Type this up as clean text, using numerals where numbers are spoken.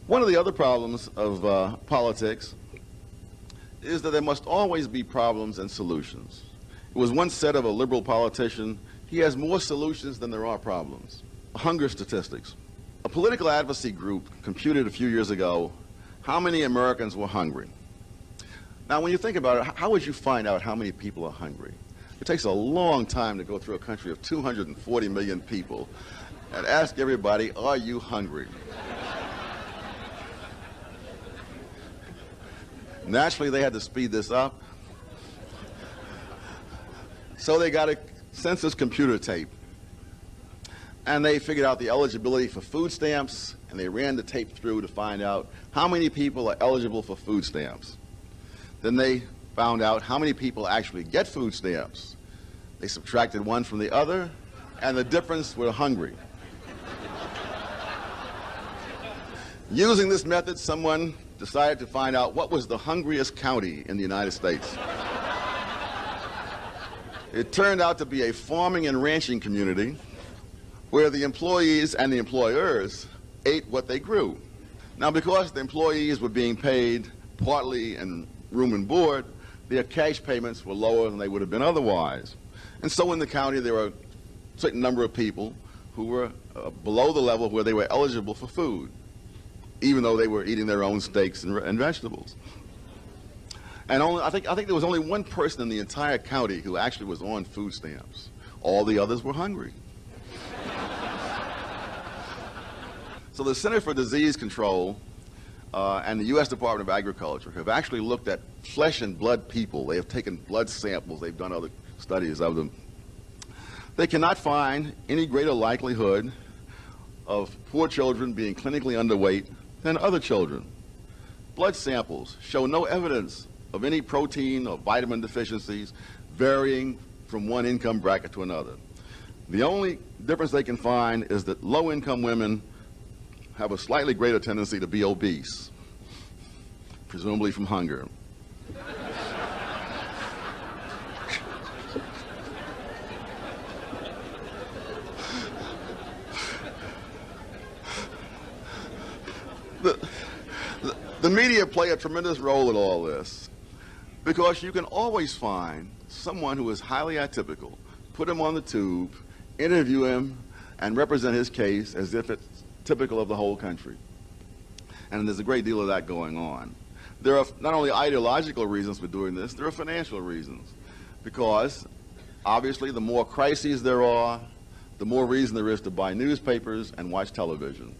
One of the other problems of politics is that there must always be problems and solutions. It was once said of a liberal politician, he has more solutions than there are problems. Hunger statistics. A political advocacy group computed a few years ago how many Americans were hungry. Now, when you think about it, how would you find out how many people are hungry? It takes a long time to go through a country of 240 million people and ask everybody, are you hungry? Naturally, they had to speed this up. So they got a census computer tape. And they figured out the eligibility for food stamps, and they ran the tape through to find out how many people are eligible for food stamps. Then they found out how many people actually get food stamps. They subtracted one from the other, and the difference were hungry. Using this method, someone decided to find out what was the hungriest county in the United States. It turned out to be a farming and ranching community where the employees and the employers ate what they grew. Now, because the employees were being paid partly in room and board, their cash payments were lower than they would have been otherwise. And so in the county, there were a certain number of people who were below the level where they were eligible for food, even though they were eating their own steaks and vegetables. And I think there was only one person in the entire county who actually was on food stamps. All the others were hungry. So the Center for Disease Control and the U.S. Department of Agriculture have actually looked at flesh and blood people. They have taken blood samples. They've done other studies of them. They cannot find any greater likelihood of poor children being clinically underweight than other children. Blood samples show no evidence of any protein or vitamin deficiencies varying from one income bracket to another. The only difference they can find is that low-income women have a slightly greater tendency to be obese, presumably from hunger. The media play a tremendous role in all this because you can always find someone who is highly atypical, put him on the tube, interview him, and represent his case as if it's typical of the whole country. And there's a great deal of that going on. There are not only ideological reasons for doing this, there are financial reasons. Because obviously the more crises there are, the more reason there is to buy newspapers and watch television.